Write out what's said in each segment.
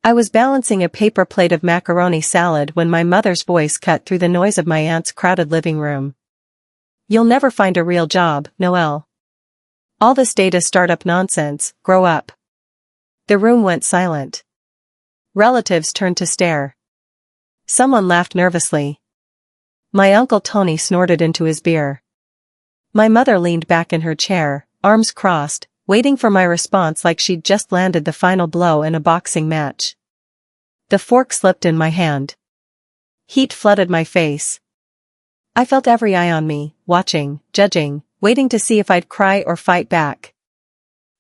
I was balancing a paper plate of macaroni salad when my mother's voice cut through the noise of my aunt's crowded living room. "You'll never find a real job, Noelle. All this data startup nonsense, grow up." The room went silent. Relatives turned to stare. Someone laughed nervously. My Uncle Tony snorted into his beer. My mother leaned back in her chair, arms crossed, waiting for my response like she'd just landed the final blow in a boxing match. The fork slipped in my hand. Heat flooded my face. I felt every eye on me, watching, judging, waiting to see if I'd cry or fight back.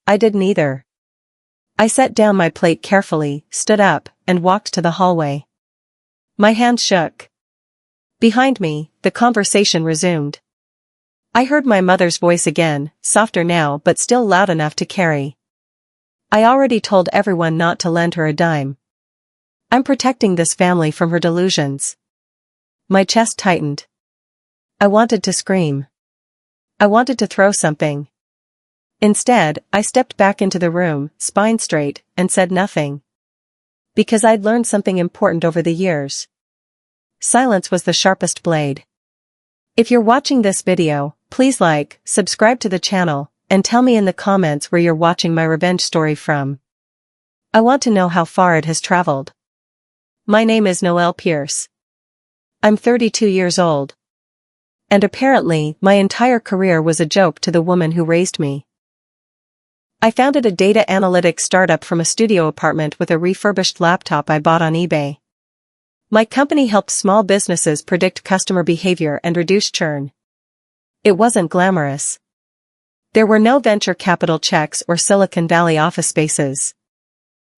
I did neither. I set down my plate carefully, stood up, and walked to the hallway. My hand shook. Behind me, the conversation resumed. I heard my mother's voice again, softer now but still loud enough to carry. "I already told everyone not to lend her a dime. I'm protecting this family from her delusions." My chest tightened. I wanted to scream. I wanted to throw something. Instead, I stepped back into the room, spine straight, and said nothing. Because I'd learned something important over the years. Silence was the sharpest blade. If you're watching this video, please like, subscribe to the channel, and tell me in the comments where you're watching my revenge story from. I want to know how far it has traveled. My name is Noelle Pierce. I'm 32 years old. And apparently, my entire career was a joke to the woman who raised me. I founded a data analytics startup from a studio apartment with a refurbished laptop I bought on eBay. My company helped small businesses predict customer behavior and reduce churn. It wasn't glamorous. There were no venture capital checks or Silicon Valley office spaces.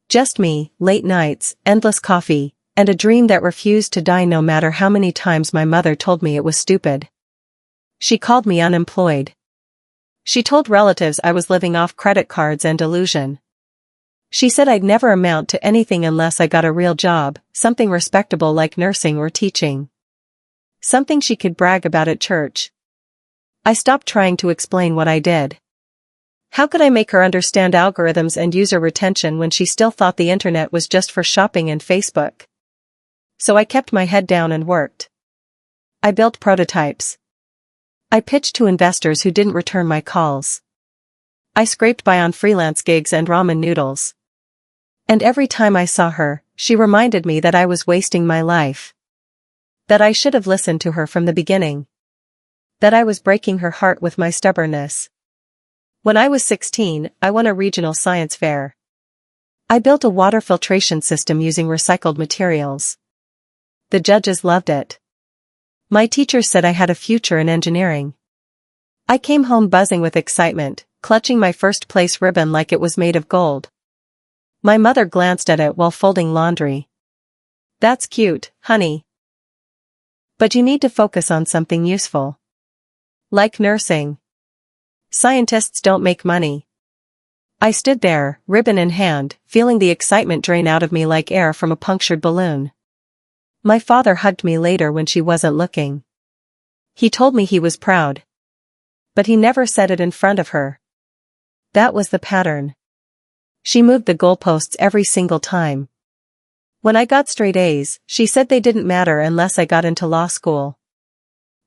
Just me, late nights, endless coffee, and a dream that refused to die no matter how many times my mother told me it was stupid. She called me unemployed. She told relatives I was living off credit cards and delusion. She said I'd never amount to anything unless I got a real job, something respectable like nursing or teaching. Something she could brag about at church. I stopped trying to explain what I did. How could I make her understand algorithms and user retention when she still thought the internet was just for shopping and Facebook? So I kept my head down and worked. I built prototypes. I pitched to investors who didn't return my calls. I scraped by on freelance gigs and ramen noodles. And every time I saw her, she reminded me that I was wasting my life. That I should have listened to her from the beginning. That I was breaking her heart with my stubbornness. When I was 16, I won a regional science fair. I built a water filtration system using recycled materials. The judges loved it. My teachers said I had a future in engineering. I came home buzzing with excitement, clutching my first place ribbon like it was made of gold. My mother glanced at it while folding laundry. "That's cute, honey. But you need to focus on something useful. Like nursing. Scientists don't make money." I stood there, ribbon in hand, feeling the excitement drain out of me like air from a punctured balloon. My father hugged me later when she wasn't looking. He told me he was proud. But he never said it in front of her. That was the pattern. She moved the goalposts every single time. When I got straight A's, she said they didn't matter unless I got into law school.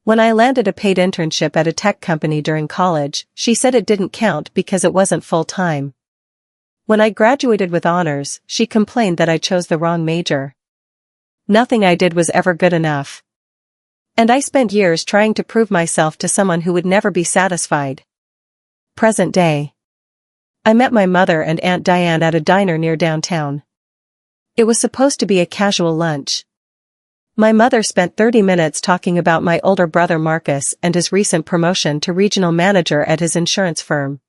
When I landed a paid internship at a tech company during college, she said it didn't count because it wasn't full-time. When I graduated with honors, she complained that I chose the wrong major. Nothing I did was ever good enough. And I spent years trying to prove myself to someone who would never be satisfied. Present day. I met my mother and Aunt Diane at a diner near downtown. It was supposed to be a casual lunch. My mother spent 30 minutes talking about my older brother Marcus and his recent promotion to regional manager at his insurance firm.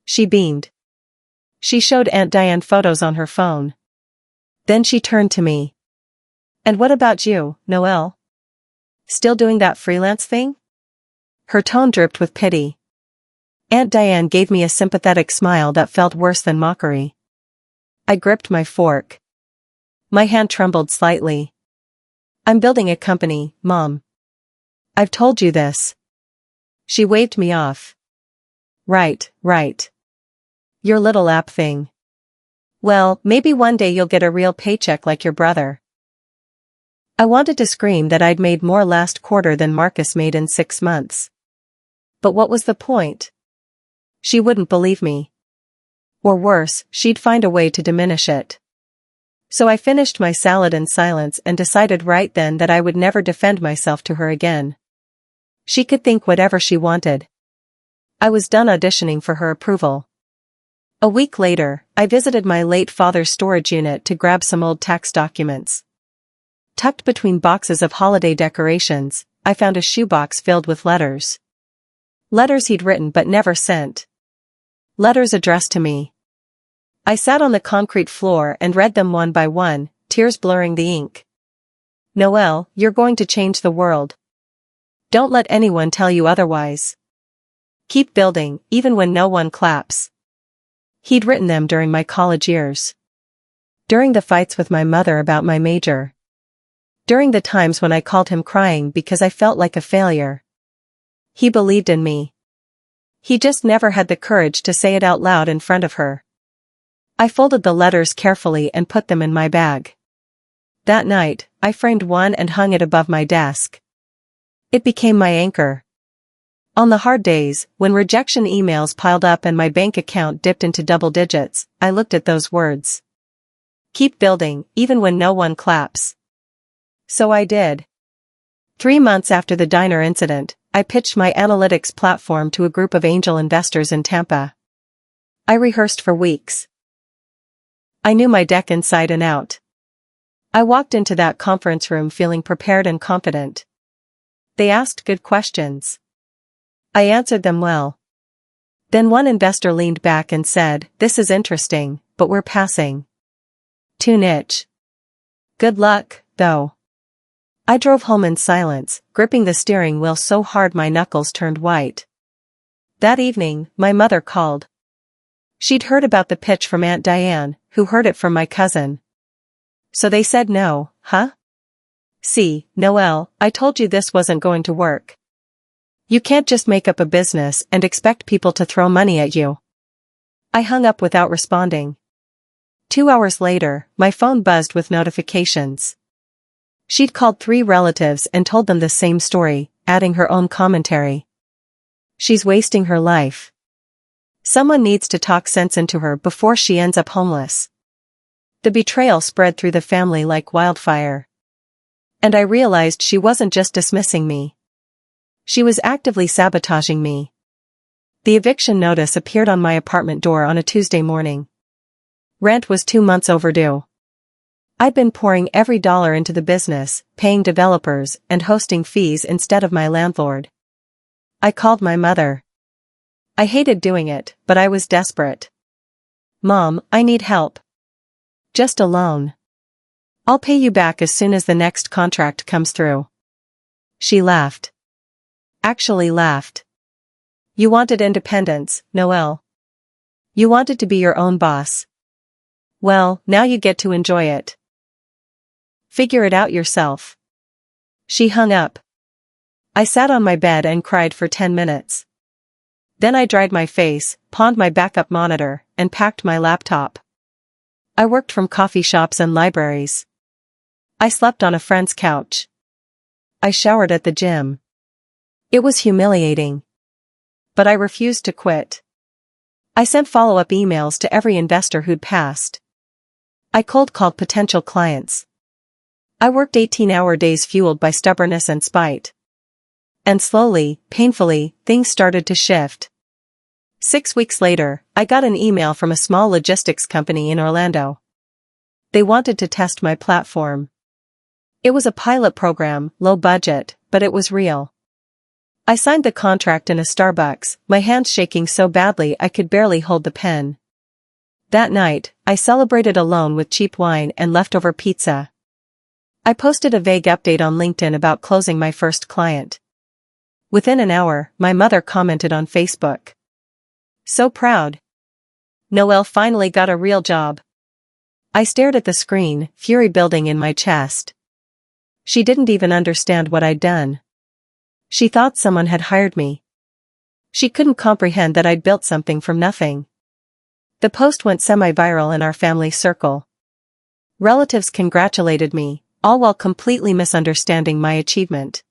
She beamed. She showed Aunt Diane photos on her phone. Then she turned to me. "And what about you, Noelle? Still doing that freelance thing?" Her tone dripped with pity. Aunt Diane gave me a sympathetic smile that felt worse than mockery. I gripped my fork. My hand trembled slightly. "I'm building a company, Mom. I've told you this." She waved me off. Right. Your little app thing. Well, maybe one day you'll get a real paycheck like your brother. I wanted to scream that I'd made more last quarter than Marcus made in 6 months. But what was the point? She wouldn't believe me. Or worse, she'd find a way to diminish it. So I finished my salad in silence and decided right then that I would never defend myself to her again. She could think whatever she wanted. I was done auditioning for her approval. A week later, I visited my late father's storage unit to grab some old tax documents. Tucked between boxes of holiday decorations, I found a shoebox filled with letters. Letters he'd written but never sent. Letters addressed to me. I sat on the concrete floor and read them one by one, tears blurring the ink. Noelle, you're going to change the world. Don't let anyone tell you otherwise. Keep building, even when no one claps. He'd written them during my college years. During the fights with my mother about my major. During the times when I called him crying because I felt like a failure. He believed in me. He just never had the courage to say it out loud in front of her. I folded the letters carefully and put them in my bag. That night, I framed one and hung it above my desk. It became my anchor. On the hard days, when rejection emails piled up and my bank account dipped into double digits, I looked at those words. Keep building, even when no one claps. So I did. 3 months after the diner incident, I pitched my analytics platform to a group of angel investors in Tampa. I rehearsed for weeks. I knew my deck inside and out. I walked into that conference room feeling prepared and confident. They asked good questions. I answered them well. Then one investor leaned back and said, "This is interesting, but we're passing. Too niche. Good luck, though." I drove home in silence, gripping the steering wheel so hard my knuckles turned white. That evening, my mother called. She'd heard about the pitch from Aunt Diane, who heard it from my cousin. So they said no, huh? See, Noelle, I told you this wasn't going to work. You can't just make up a business and expect people to throw money at you. I hung up without responding. 2 hours later, my phone buzzed with notifications. She'd called 3 relatives and told them the same story, adding her own commentary. She's wasting her life. Someone needs to talk sense into her before she ends up homeless. The betrayal spread through the family like wildfire. And I realized she wasn't just dismissing me. She was actively sabotaging me. The eviction notice appeared on my apartment door on a Tuesday morning. Rent was 2 months overdue. I'd been pouring every dollar into the business, paying developers and hosting fees instead of my landlord. I called my mother. I hated doing it, but I was desperate. "Mom, I need help. Just a loan. I'll pay you back as soon as the next contract comes through." She laughed. Actually laughed. "You wanted independence, Noelle. You wanted to be your own boss. Well, now you get to enjoy it. Figure it out yourself." She hung up. I sat on my bed and cried for 10 minutes. Then I dried my face, pawned my backup monitor, and packed my laptop. I worked from coffee shops and libraries. I slept on a friend's couch. I showered at the gym. It was humiliating. But I refused to quit. I sent follow-up emails to every investor who'd passed. I cold-called potential clients. I worked 18-hour days fueled by stubbornness and spite. And slowly, painfully, things started to shift. 6 weeks later, I got an email from a small logistics company in Orlando. They wanted to test my platform. It was a pilot program, low budget, but it was real. I signed the contract in a Starbucks, my hands shaking so badly I could barely hold the pen. That night, I celebrated alone with cheap wine and leftover pizza. I posted a vague update on LinkedIn about closing my first client. Within an hour, my mother commented on Facebook. "So proud. Noelle finally got a real job." I stared at the screen, fury building in my chest. She didn't even understand what I'd done. She thought someone had hired me. She couldn't comprehend that I'd built something from nothing. The post went semi-viral in our family circle. Relatives congratulated me, all while completely misunderstanding my achievement.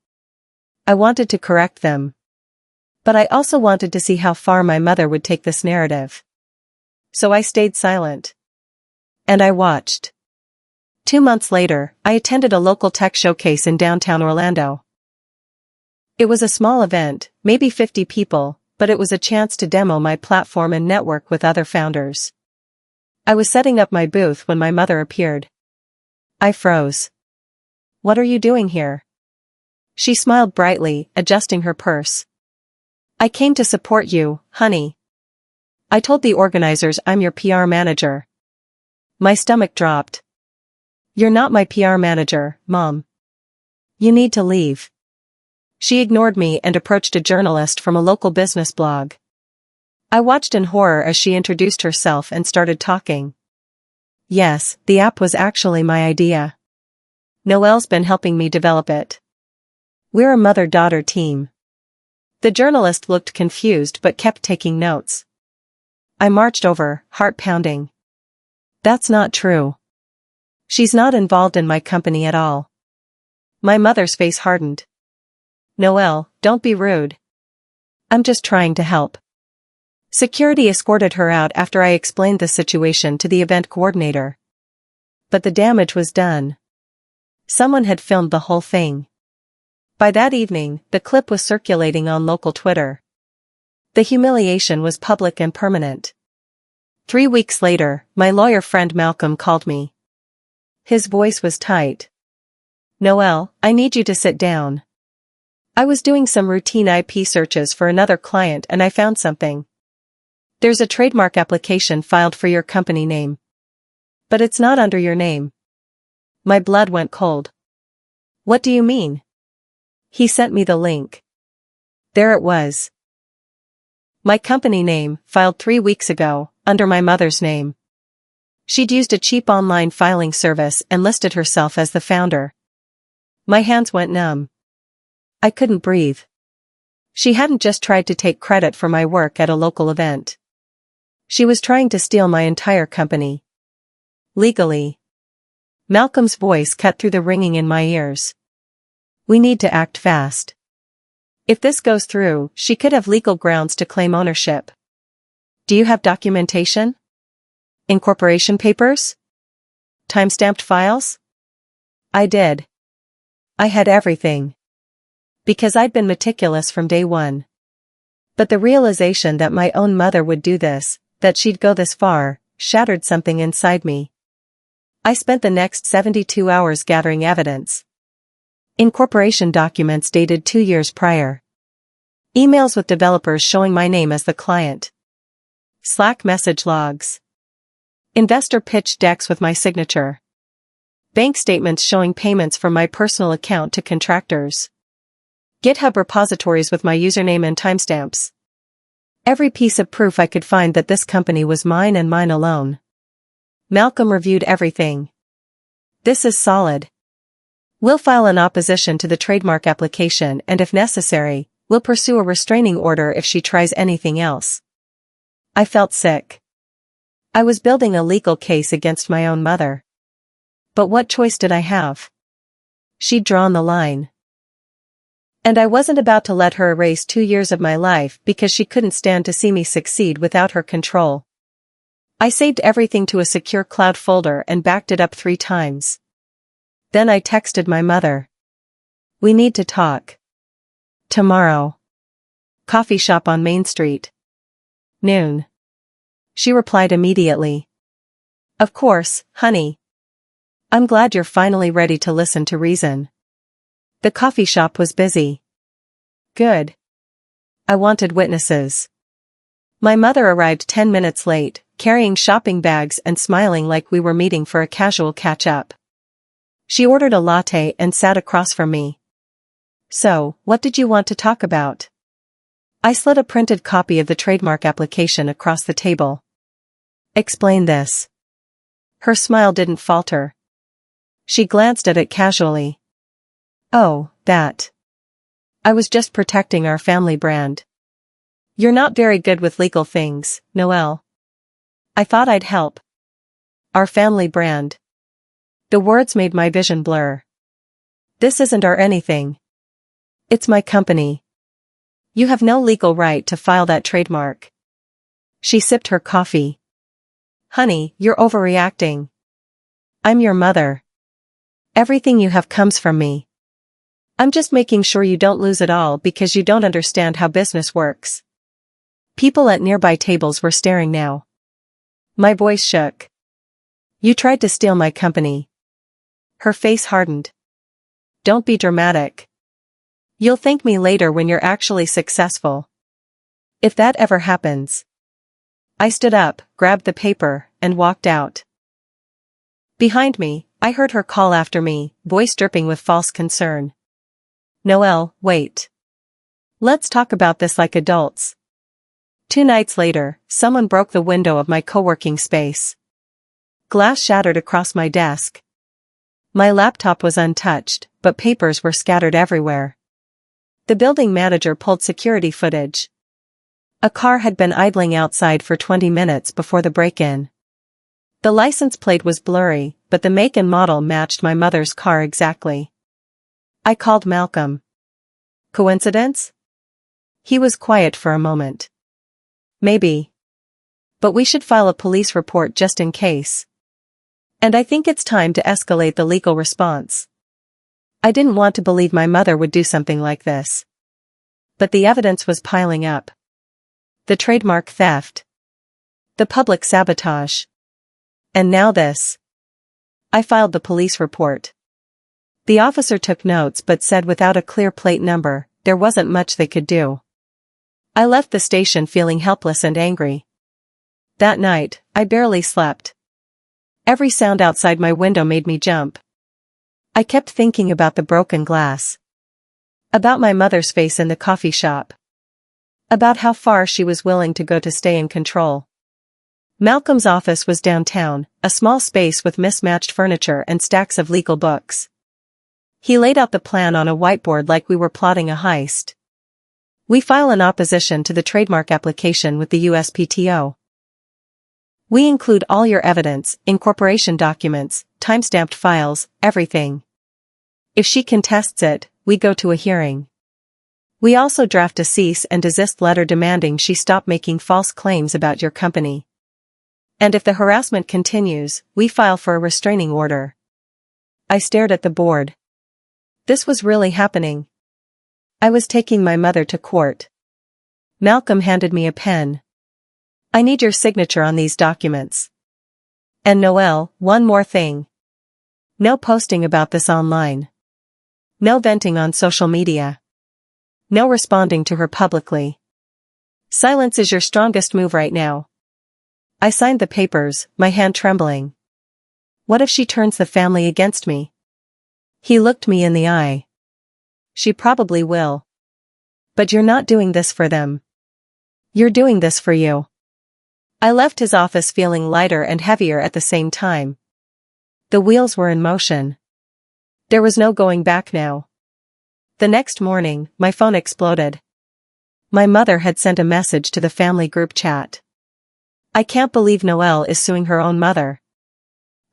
I wanted to correct them. But I also wanted to see how far my mother would take this narrative. So I stayed silent. And I watched. 2 months later, I attended a local tech showcase in downtown Orlando. It was a small event, maybe 50 people, but it was a chance to demo my platform and network with other founders. I was setting up my booth when my mother appeared. I froze. "What are you doing here?" She smiled brightly, adjusting her purse. "I came to support you, honey. I told the organizers I'm your PR manager." My stomach dropped. "You're not my PR manager, Mom. You need to leave." She ignored me and approached a journalist from a local business blog. I watched in horror as she introduced herself and started talking. Yes, the app was actually my idea. Noelle's been helping me develop it. We're a mother-daughter team. The journalist looked confused but kept taking notes. I marched over, heart pounding. "That's not true. She's not involved in my company at all." My mother's face hardened. "Noelle, don't be rude. I'm just trying to help." Security escorted her out after I explained the situation to the event coordinator. But the damage was done. Someone had filmed the whole thing. By that evening, the clip was circulating on local Twitter. The humiliation was public and permanent. 3 weeks later, my lawyer friend Malcolm called me. His voice was tight. "Noelle, I need you to sit down. I was doing some routine IP searches for another client and I found something. There's a trademark application filed for your company name. But it's not under your name." My blood went cold. "What do you mean?" He sent me the link. There it was. My company name, filed 3 weeks ago, under my mother's name. She'd used a cheap online filing service and listed herself as the founder. My hands went numb. I couldn't breathe. She hadn't just tried to take credit for my work at a local event. She was trying to steal my entire company. Legally. Malcolm's voice cut through the ringing in my ears. "We need to act fast. If this goes through, she could have legal grounds to claim ownership. Do you have documentation? Incorporation papers? Timestamped files?" I did. I had everything. Because I'd been meticulous from day one. But the realization that my own mother would do this, that she'd go this far, shattered something inside me. I spent the next 72 hours gathering evidence. Incorporation documents dated 2 years prior. Emails with developers showing my name as the client. Slack message logs. Investor pitch decks with my signature. Bank statements showing payments from my personal account to contractors. GitHub repositories with my username and timestamps. Every piece of proof I could find that this company was mine and mine alone. Malcolm reviewed everything. "This is solid. We'll file an opposition to the trademark application and if necessary, we'll pursue a restraining order if she tries anything else." I felt sick. I was building a legal case against my own mother. But what choice did I have? She'd drawn the line. And I wasn't about to let her erase 2 years of my life because she couldn't stand to see me succeed without her control. I saved everything to a secure cloud folder and backed it up 3 times. Then I texted my mother. "We need to talk. Tomorrow. Coffee shop on Main Street. Noon." She replied immediately. "Of course, honey. I'm glad you're finally ready to listen to reason." The coffee shop was busy. Good. I wanted witnesses. My mother arrived 10 minutes late, carrying shopping bags and smiling like we were meeting for a casual catch-up. She ordered a latte and sat across from me. "So, what did you want to talk about?" I slid a printed copy of the trademark application across the table. "Explain this." Her smile didn't falter. She glanced at it casually. "Oh, that. I was just protecting our family brand." "You're not very good with legal things, Noelle." I thought I'd help. Our family brand. The words made my vision blur. This isn't our anything. It's my company. You have no legal right to file that trademark. She sipped her coffee. Honey, you're overreacting. I'm your mother. Everything you have comes from me. I'm just making sure you don't lose it all because you don't understand how business works. People at nearby tables were staring now. My voice shook. You tried to steal my company. Her face hardened. Don't be dramatic. You'll thank me later when you're actually successful. If that ever happens. I stood up, grabbed the paper, and walked out. Behind me, I heard her call after me, voice dripping with false concern. Noelle, wait. Let's talk about this like adults. 2 nights later, someone broke the window of my co-working space. Glass shattered across my desk. My laptop was untouched, but papers were scattered everywhere. The building manager pulled security footage. A car had been idling outside for 20 minutes before the break-in. The license plate was blurry, but the make and model matched my mother's car exactly. I called Malcolm. Coincidence? He was quiet for a moment. Maybe. But we should file a police report just in case. And I think it's time to escalate the legal response. I didn't want to believe my mother would do something like this. But the evidence was piling up. The trademark theft. The public sabotage. And now this. I filed the police report. The officer took notes but said without a clear plate number, there wasn't much they could do. I left the station feeling helpless and angry. That night, I barely slept. Every sound outside my window made me jump. I kept thinking about the broken glass. About my mother's face in the coffee shop. About how far she was willing to go to stay in control. Malcolm's office was downtown, a small space with mismatched furniture and stacks of legal books. He laid out the plan on a whiteboard like we were plotting a heist. We file an opposition to the trademark application with the USPTO. We include all your evidence, incorporation documents, timestamped files, everything. If she contests it, we go to a hearing. We also draft a cease and desist letter demanding she stop making false claims about your company. And if the harassment continues, we file for a restraining order. I stared at the board. This was really happening. I was taking my mother to court. Malcolm handed me a pen. I need your signature on these documents. And Noelle, one more thing. No posting about this online. No venting on social media. No responding to her publicly. Silence is your strongest move right now. I signed the papers, my hand trembling. What if she turns the family against me? He looked me in the eye. She probably will. But you're not doing this for them. You're doing this for you. I left his office feeling lighter and heavier at the same time. The wheels were in motion. There was no going back now. The next morning, my phone exploded. My mother had sent a message to the family group chat. I can't believe Noelle is suing her own mother.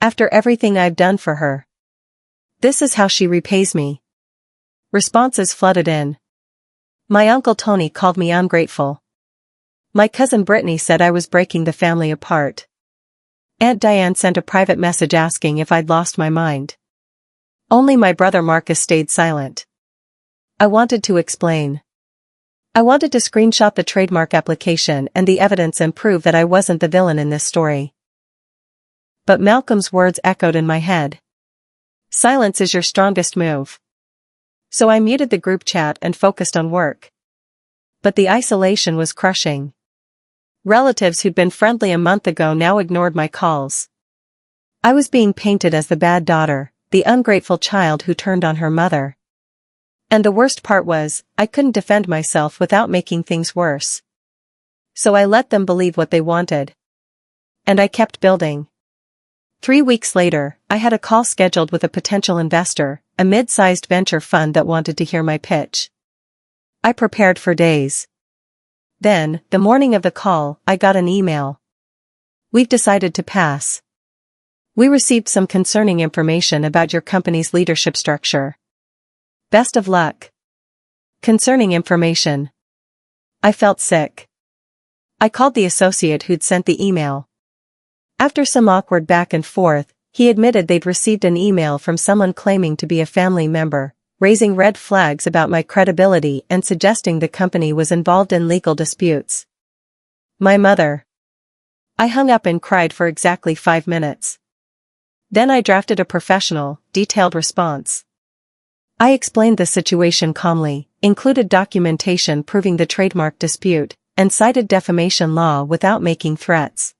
After everything I've done for her. This is how she repays me. Responses flooded in. My Uncle Tony called me ungrateful. My cousin Brittany said I was breaking the family apart. Aunt Diane sent a private message asking if I'd lost my mind. Only my brother Marcus stayed silent. I wanted to explain. I wanted to screenshot the trademark application and the evidence and prove that I wasn't the villain in this story. But Malcolm's words echoed in my head. Silence is your strongest move. So I muted the group chat and focused on work. But the isolation was crushing. Relatives who'd been friendly a month ago now ignored my calls. I was being painted as the bad daughter, the ungrateful child who turned on her mother. And the worst part was, I couldn't defend myself without making things worse. So I let them believe what they wanted. And I kept building. 3 weeks later, I had a call scheduled with a potential investor, a mid-sized venture fund that wanted to hear my pitch. I prepared for days. Then, the morning of the call, I got an email. We've decided to pass. We received some concerning information about your company's leadership structure. Best of luck. Concerning information. I felt sick. I called the associate who'd sent the email. After some awkward back and forth, he admitted they'd received an email from someone claiming to be a family member, raising red flags about my credibility and suggesting the company was involved in legal disputes. My mother. I hung up and cried for exactly 5 minutes. Then I drafted a professional, detailed response. I explained the situation calmly, included documentation proving the trademark dispute, and cited defamation law without making threats.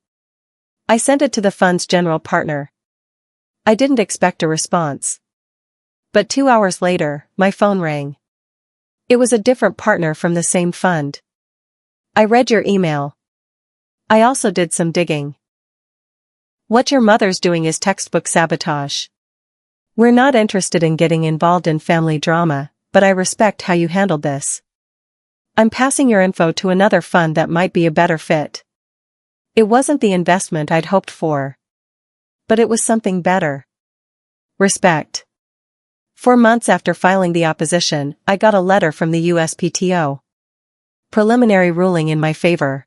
I sent it to the fund's general partner. I didn't expect a response. But 2 hours later, my phone rang. It was a different partner from the same fund. I read your email. I also did some digging. What your mother's doing is textbook sabotage. We're not interested in getting involved in family drama, but I respect how you handled this. I'm passing your info to another fund that might be a better fit. It wasn't the investment I'd hoped for. But it was something better. Respect. 4 months after filing the opposition, I got a letter from the USPTO. Preliminary ruling in my favor.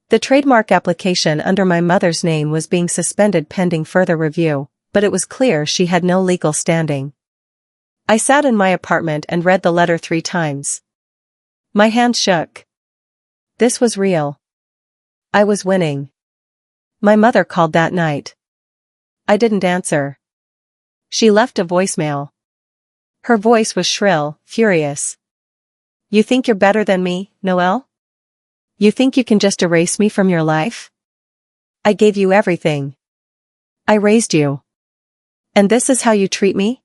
The trademark application under my mother's name was being suspended pending further review, but it was clear she had no legal standing. I sat in my apartment and read the letter 3 times. My hand shook. This was real. I was winning. My mother called that night. I didn't answer. She left a voicemail. Her voice was shrill, furious. You think you're better than me, Noelle? You think you can just erase me from your life? I gave you everything. I raised you. And this is how you treat me?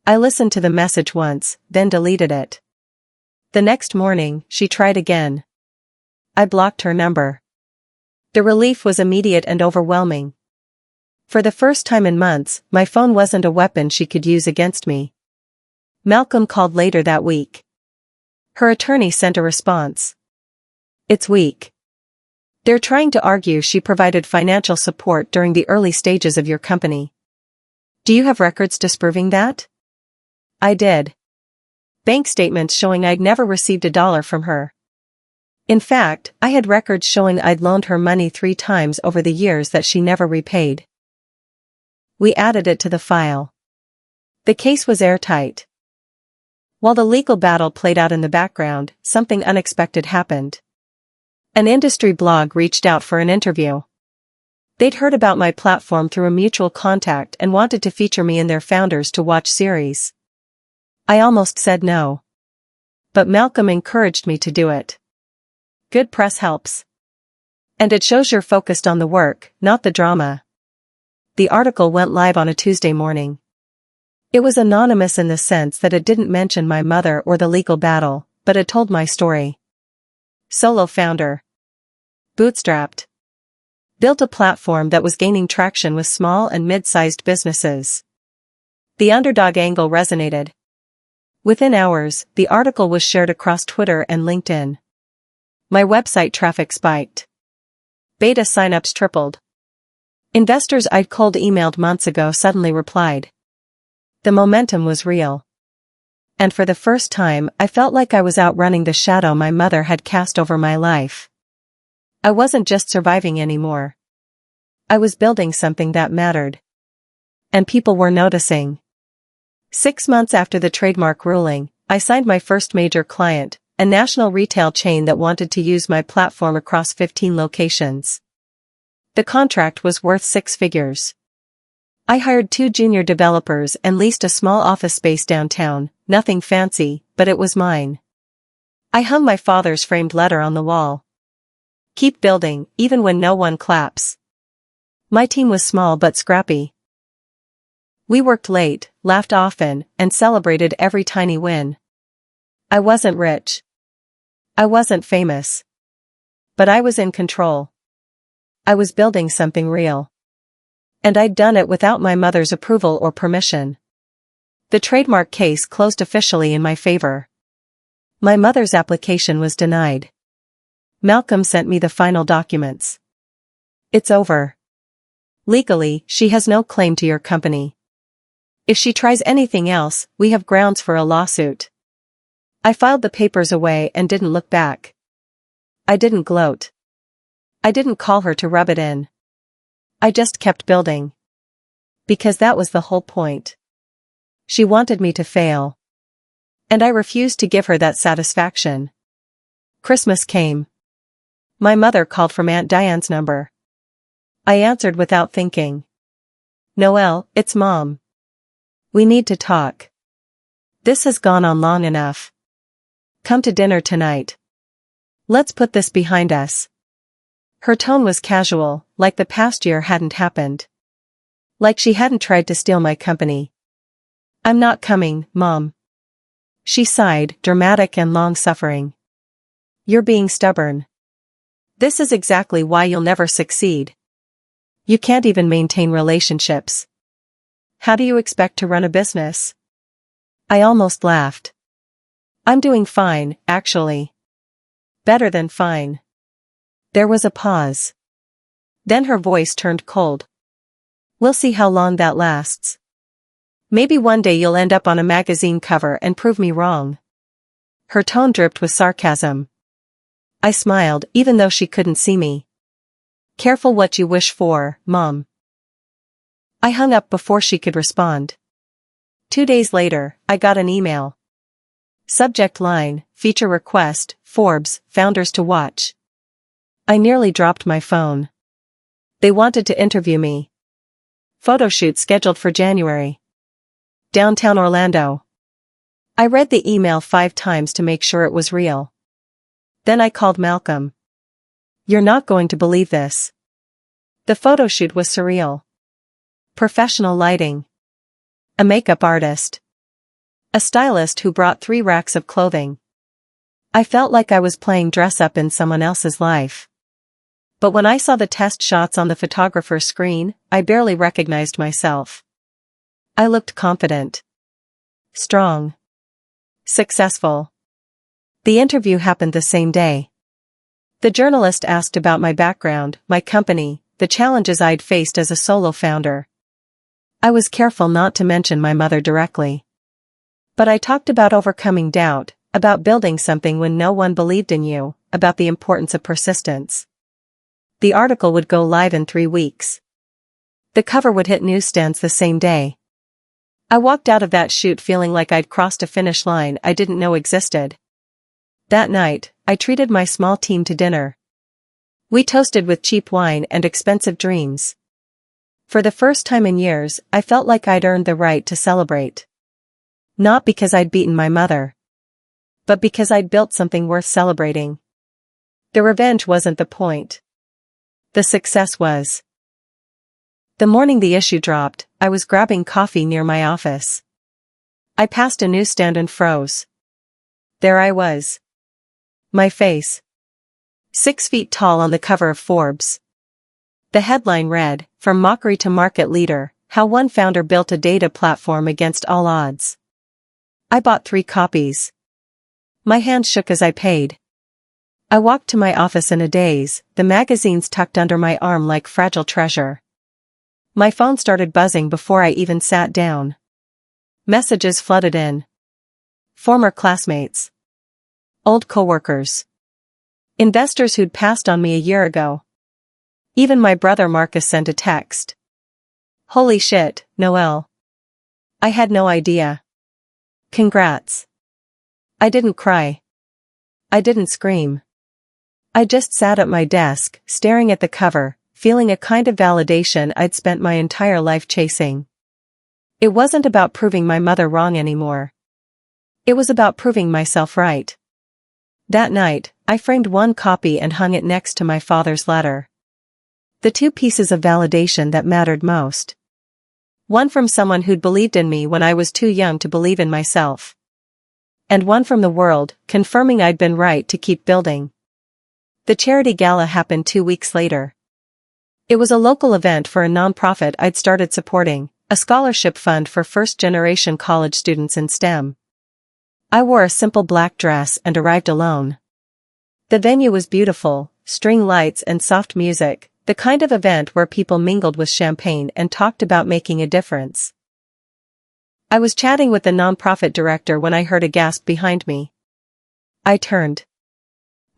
I listened to the message once, then deleted it. The next morning, she tried again. I blocked her number. The relief was immediate and overwhelming. For the first time in months, my phone wasn't a weapon she could use against me. Malcolm called later that week. Her attorney sent a response. It's weak. They're trying to argue she provided financial support during the early stages of your company. Do you have records disproving that? I did. Bank statements showing I'd never received $1 from her. In fact, I had records showing I'd loaned her money 3 times over the years that she never repaid. We added it to the file. The case was airtight. While the legal battle played out in the background, something unexpected happened. An industry blog reached out for an interview. They'd heard about my platform through a mutual contact and wanted to feature me in their Founders to Watch series. I almost said no. But Malcolm encouraged me to do it. Good press helps. And it shows you're focused on the work, not the drama. The article went live on a Tuesday morning. It was anonymous in the sense that it didn't mention my mother or the legal battle, but it told my story. Solo founder. Bootstrapped. Built a platform that was gaining traction with small and mid-sized businesses. The underdog angle resonated. Within hours, the article was shared across Twitter and LinkedIn. My website traffic spiked. Beta signups tripled. Investors I'd cold emailed months ago suddenly replied. The momentum was real. And for the first time, I felt like I was outrunning the shadow my mother had cast over my life. I wasn't just surviving anymore. I was building something that mattered. And people were noticing. 6 months after the trademark ruling, I signed my first major client, a national retail chain that wanted to use my platform across 15 locations. The contract was worth 6 figures. I hired 2 junior developers and leased a small office space downtown, nothing fancy, but it was mine. I hung my father's framed letter on the wall. Keep building, even when no one claps. My team was small but scrappy. We worked late, laughed often, and celebrated every tiny win. I wasn't rich. I wasn't famous. But I was in control. I was building something real. And I'd done it without my mother's approval or permission. The trademark case closed officially in my favor. My mother's application was denied. Malcolm sent me the final documents. It's over. Legally, she has no claim to your company. If she tries anything else, we have grounds for a lawsuit. I filed the papers away and didn't look back. I didn't gloat. I didn't call her to rub it in. I just kept building. Because that was the whole point. She wanted me to fail. And I refused to give her that satisfaction. Christmas came. My mother called from Aunt Diane's number. I answered without thinking. Noelle, it's Mom. We need to talk. This has gone on long enough. Come to dinner tonight. Let's put this behind us. Her tone was casual, like the past year hadn't happened. Like she hadn't tried to steal my company. I'm not coming, Mom. She sighed, dramatic and long-suffering. You're being stubborn. This is exactly why you'll never succeed. You can't even maintain relationships. How do you expect to run a business? I almost laughed. I'm doing fine, actually. Better than fine. There was a pause. Then her voice turned cold. We'll see how long that lasts. Maybe one day you'll end up on a magazine cover and prove me wrong. Her tone dripped with sarcasm. I smiled, even though she couldn't see me. Careful what you wish for, Mom. I hung up before she could respond. 2 days later, I got an email. Subject line, feature request, Forbes, founders to watch. I nearly dropped my phone. They wanted to interview me. Photo shoot scheduled for January. Downtown Orlando. I read the email 5 times to make sure it was real. Then I called Malcolm. You're not going to believe this. The photo shoot was surreal. Professional lighting. A makeup artist. A stylist who brought 3 racks of clothing. I felt like I was playing dress-up in someone else's life. But when I saw the test shots on the photographer's screen, I barely recognized myself. I looked confident. Strong. Successful. The interview happened the same day. The journalist asked about my background, my company, the challenges I'd faced as a solo founder. I was careful not to mention my mother directly. But I talked about overcoming doubt, about building something when no one believed in you, about the importance of persistence. The article would go live in 3 weeks. The cover would hit newsstands the same day. I walked out of that shoot feeling like I'd crossed a finish line I didn't know existed. That night, I treated my small team to dinner. We toasted with cheap wine and expensive dreams. For the first time in years, I felt like I'd earned the right to celebrate. Not because I'd beaten my mother. But because I'd built something worth celebrating. The revenge wasn't the point. The success was. The morning the issue dropped, I was grabbing coffee near my office. I passed a newsstand and froze. There I was. My face. 6 feet tall on the cover of Forbes. The headline read, From Mockery to Market Leader, How One Founder Built a Data Platform Against All Odds. I bought 3 copies. My hands shook as I paid. I walked to my office in a daze, the magazines tucked under my arm like fragile treasure. My phone started buzzing before I even sat down. Messages flooded in. Former classmates. Old coworkers. Investors who'd passed on me a year ago. Even my brother Marcus sent a text. Holy shit, Noelle. I had no idea. Congrats. I didn't cry. I didn't scream. I just sat at my desk, staring at the cover, feeling a kind of validation I'd spent my entire life chasing. It wasn't about proving my mother wrong anymore. It was about proving myself right. That night, I framed 1 copy and hung it next to my father's letter. The 2 pieces of validation that mattered most. One from someone who'd believed in me when I was too young to believe in myself. And one from the world, confirming I'd been right to keep building. The charity gala happened 2 weeks later. It was a local event for a nonprofit I'd started supporting, a scholarship fund for first-generation college students in STEM. I wore a simple black dress and arrived alone. The venue was beautiful, string lights and soft music, The kind of event where people mingled with champagne and talked about making a difference. I was chatting with the nonprofit director when I heard a gasp behind me. I turned.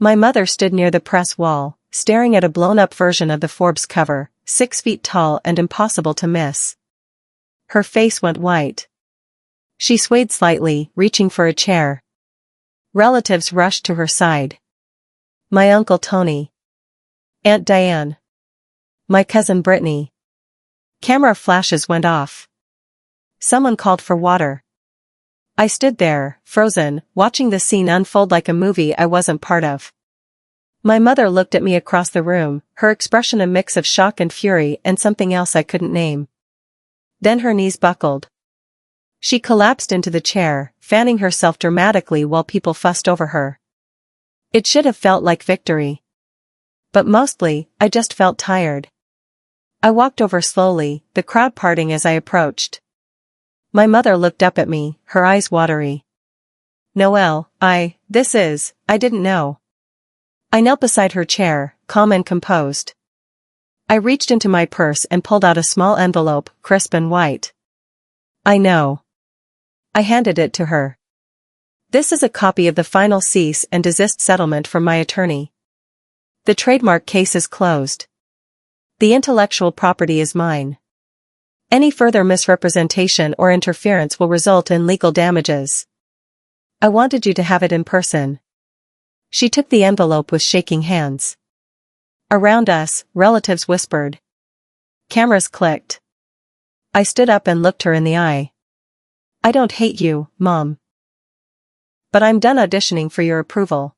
My mother stood near the press wall, staring at a blown-up version of the Forbes cover, 6 feet tall and impossible to miss. Her face went white. She swayed slightly, reaching for a chair. Relatives rushed to her side. My Uncle Tony. Aunt Diane. My cousin Brittany. Camera flashes went off. Someone called for water. I stood there, frozen, watching the scene unfold like a movie I wasn't part of. My mother looked at me across the room, her expression a mix of shock and fury and something else I couldn't name. Then her knees buckled. She collapsed into the chair, fanning herself dramatically while people fussed over her. It should have felt like victory. But mostly, I just felt tired. I walked over slowly, the crowd parting as I approached. My mother looked up at me, her eyes watery. Noelle, I didn't know. I knelt beside her chair, calm and composed. I reached into my purse and pulled out a small envelope, crisp and white. I know. I handed it to her. This is a copy of the final cease and desist settlement from my attorney. The trademark case is closed. The intellectual property is mine. Any further misrepresentation or interference will result in legal damages. I wanted you to have it in person. She took the envelope with shaking hands. Around us, relatives whispered. Cameras clicked. I stood up and looked her in the eye. I don't hate you, Mom. But I'm done auditioning for your approval.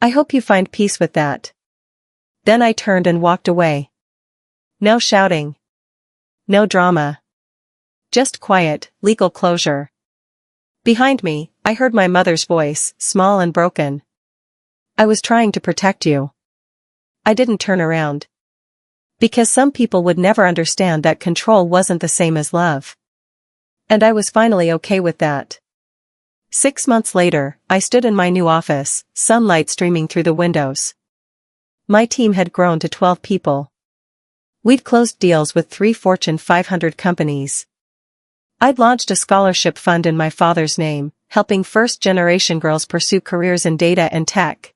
I hope you find peace with that. Then I turned and walked away. No shouting. No drama. Just quiet, legal closure. Behind me, I heard my mother's voice, small and broken. I was trying to protect you. I didn't turn around. Because some people would never understand that control wasn't the same as love. And I was finally okay with that. 6 months later, I stood in my new office, sunlight streaming through the windows. My team had grown to 12 people. We'd closed deals with 3 Fortune 500 companies. I'd launched a scholarship fund in my father's name, helping first-generation girls pursue careers in data and tech.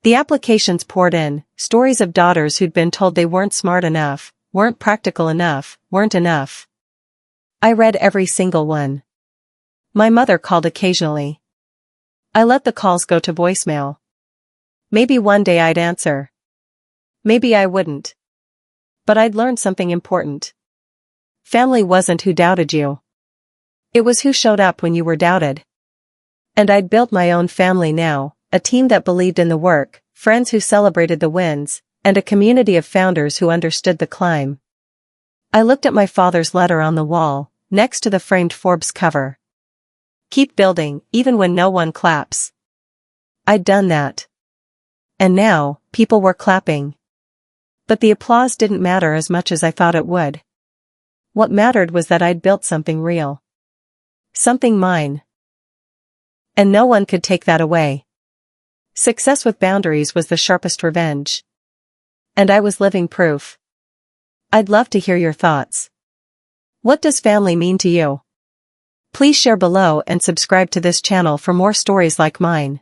The applications poured in, stories of daughters who'd been told they weren't smart enough, weren't practical enough, weren't enough. I read every single one. My mother called occasionally. I let the calls go to voicemail. Maybe one day I'd answer. Maybe I wouldn't. But I'd learned something important. Family wasn't who doubted you. It was who showed up when you were doubted. And I'd built my own family now, a team that believed in the work, friends who celebrated the wins, and a community of founders who understood the climb. I looked at my father's letter on the wall, next to the framed Forbes cover. Keep building, even when no one claps. I'd done that. And now, people were clapping. But the applause didn't matter as much as I thought it would. What mattered was that I'd built something real. Something mine. And no one could take that away. Success with boundaries was the sharpest revenge. And I was living proof. I'd love to hear your thoughts. What does family mean to you? Please share below and subscribe to this channel for more stories like mine.